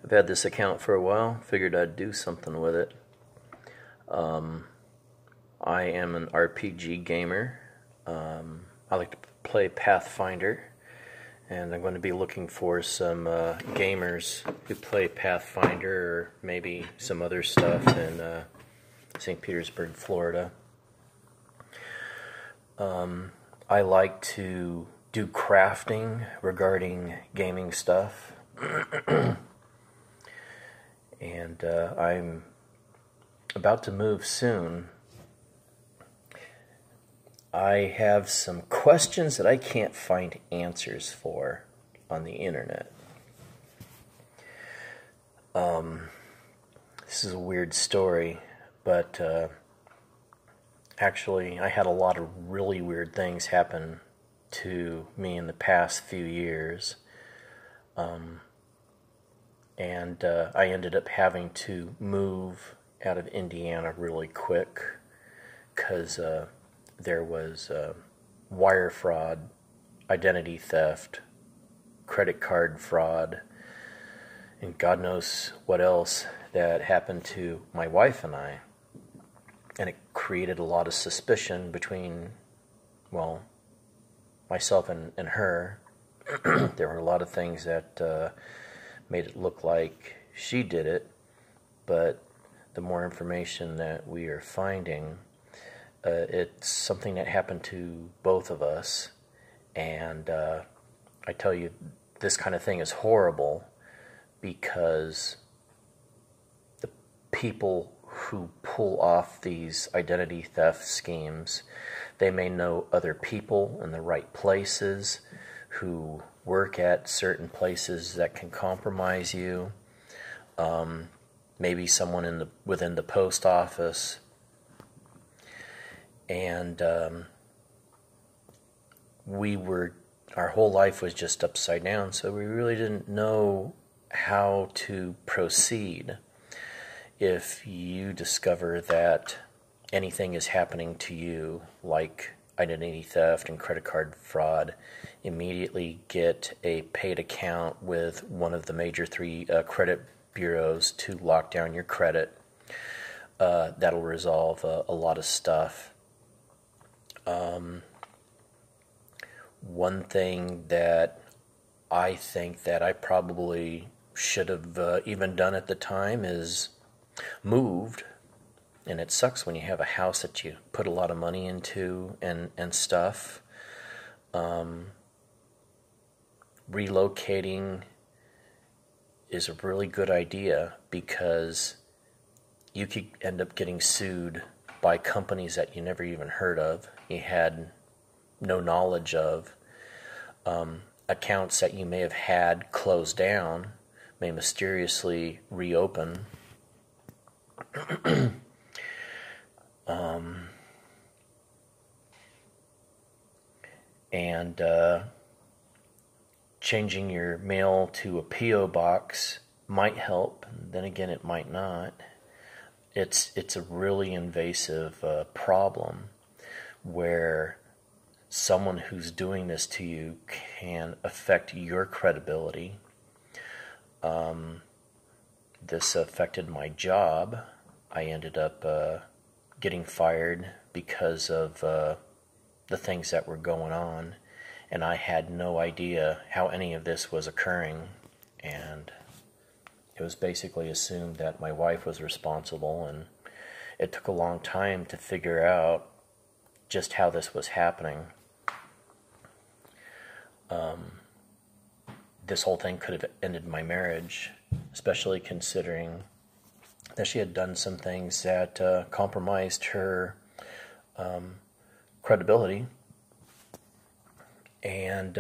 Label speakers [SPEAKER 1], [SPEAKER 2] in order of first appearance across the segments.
[SPEAKER 1] I've had this account for a while, figured I'd do something with it. I am an RPG gamer. I like to play Pathfinder, and I'm going to be looking for some gamers who play Pathfinder or maybe some other stuff in St. Petersburg, Florida. I like to do crafting regarding gaming stuff. And I'm about to move soon. I have some questions that I can't find answers for on the internet. This is a weird story, but actually I had a lot of really weird things happen to me in the past few years. And I ended up having to move out of Indiana really quick because there was wire fraud, identity theft, credit card fraud, and God knows what else that happened to my wife and I. And it created a lot of suspicion between, well, myself and her. There were a lot of things that made it look like she did it, but the more information that we are finding, it's something that happened to both of us. And I tell you, this kind of thing is horrible because the people who pull off these identity theft schemes, they may know other people in the right places who work at certain places that can compromise you. Maybe someone within the post office. And our whole life was just upside down, so we really didn't know how to proceed. If you discover that anything is happening to you, like identity theft and credit card fraud, immediately get a paid account with one of the major three credit bureaus to lock down your credit. That'll resolve a lot of stuff. One thing that I think that I probably should have even done at the time is moved. And it sucks when you have a house that you put a lot of money into and stuff. Relocating is a really good idea because you could end up getting sued by companies that you never even heard of, you had no knowledge of. Accounts that you may have had closed down may mysteriously reopen. And changing your mail to a P.O. box might help, then again it might not. It's a really invasive problem where someone who's doing this to you can affect your credibility. This affected my job. I ended up getting fired because of the things that were going on, and I had no idea how any of this was occurring, and it was basically assumed that my wife was responsible, and it took a long time to figure out just how this was happening. This whole thing could have ended my marriage, especially considering that she had done some things that compromised her credibility. And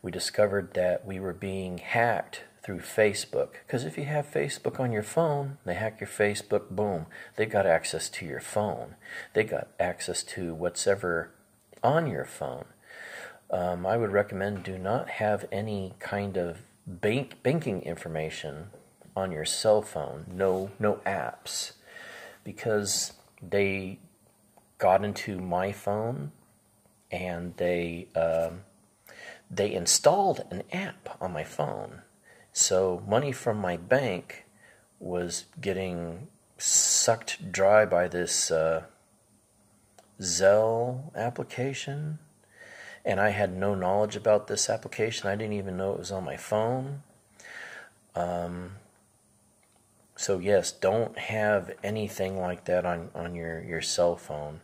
[SPEAKER 1] we discovered that we were being hacked through Facebook. Because if you have Facebook on your phone, they hack your Facebook, boom, they got access to your phone. They got access to what's ever on your phone. I would recommend do not have any kind of banking information on your cell phone. No apps, because they got into my phone and they installed an app on my phone. So money from my bank was getting sucked dry by this Zelle application, and I had no knowledge about this application. I didn't even know it was on my phone. So yes, don't have anything like that on your cell phone,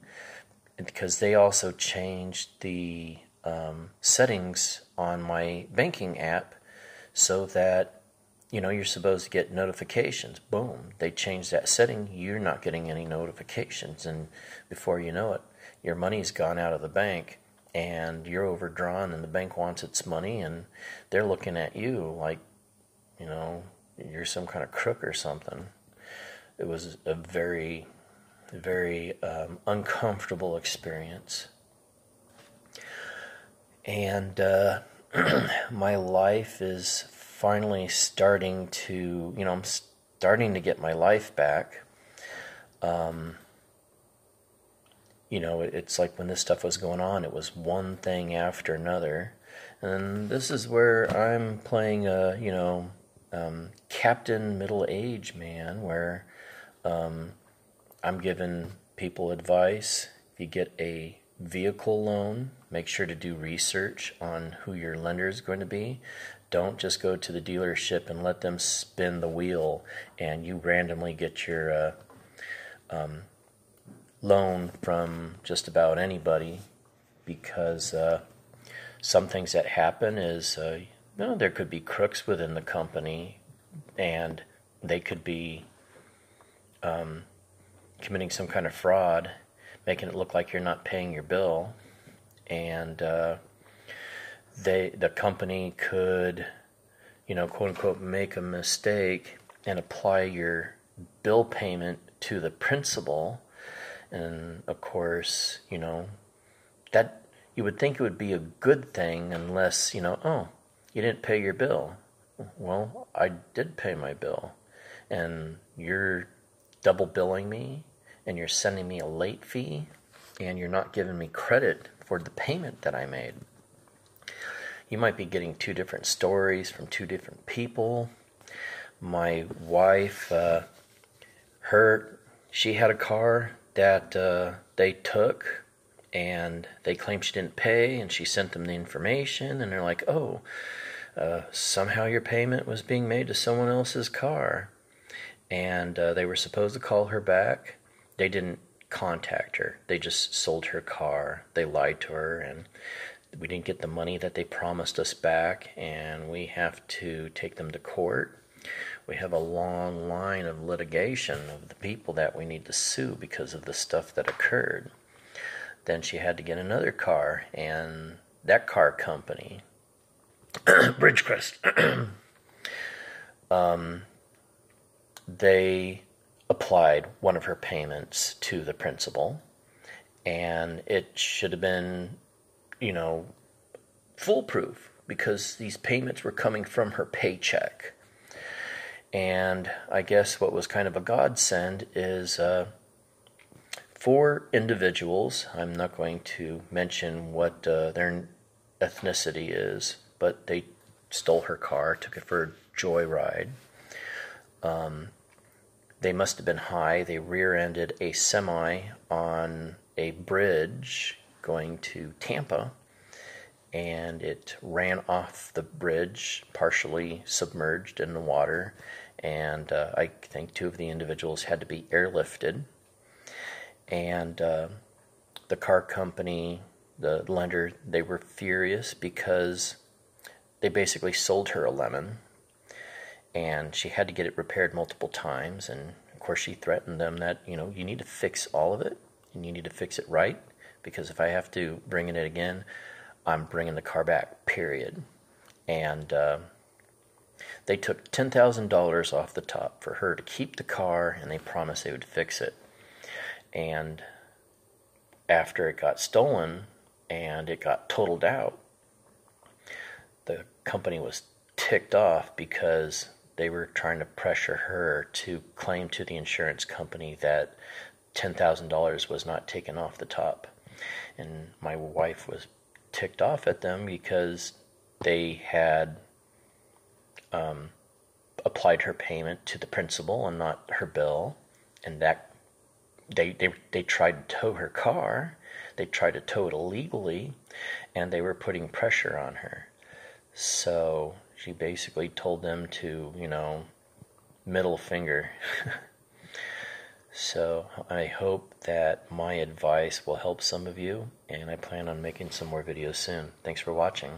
[SPEAKER 1] because they also changed the settings on my banking app so that you're supposed to get notifications. Boom, they changed that setting. You're not getting any notifications, and before you know it, your money's gone out of the bank and you're overdrawn, and the bank wants its money, and they're looking at you like you're some kind of crook or something. It was a very, very uncomfortable experience. And my life is finally starting to, I'm starting to get my life back. It's like when this stuff was going on, it was one thing after another. And this is where I'm playing Captain Middle-Aged Man, where I'm giving people advice. If you get a vehicle loan, make sure to do research on who your lender is going to be. Don't just go to the dealership and let them spin the wheel and you randomly get your loan from just about anybody, because some things that happen is there could be crooks within the company, and they could be committing some kind of fraud, making it look like you're not paying your bill, and the company could, quote unquote, make a mistake and apply your bill payment to the principal. And of course, that you would think it would be a good thing unless, you didn't pay your bill. Well, I did pay my bill, and you're double billing me, and you're sending me a late fee, and you're not giving me credit for the payment that I made. You might be getting two different stories from two different people. My wife, she had a car that they took, and they claimed she didn't pay, and she sent them the information, and they're like, somehow your payment was being made to someone else's car. And they were supposed to call her back. They didn't contact her. They just sold her car. They lied to her, and we didn't get the money that they promised us back, and we have to take them to court. We have a long line of litigation of the people that we need to sue because of the stuff that occurred. Then she had to get another car, and that car company, Bridgecrest, they applied one of her payments to the principal, and it should have been, foolproof, because these payments were coming from her paycheck. And I guess what was kind of a godsend is 4 individuals, I'm not going to mention what their ethnicity is, but they stole her car, took it for a joyride. They must have been high. They rear-ended a semi on a bridge going to Tampa, and it ran off the bridge, partially submerged in the water, and I think 2 of the individuals had to be airlifted. And the car company, the lender, they were furious because they basically sold her a lemon, and she had to get it repaired multiple times. And of course she threatened them that, you need to fix all of it, and you need to fix it right, because if I have to bring it again, I'm bringing the car back, period. And they took $10,000 off the top for her to keep the car, and they promised they would fix it. And after it got stolen and it got totaled out, the company was ticked off because they were trying to pressure her to claim to the insurance company that $10,000 was not taken off the top. And my wife was ticked off at them because they had applied her payment to the principal and not her bill, and that they tried to tow her car. They tried to tow it illegally, and they were putting pressure on her. So she basically told them to, middle finger. So I hope that my advice will help some of you, and I plan on making some more videos soon. Thanks for watching.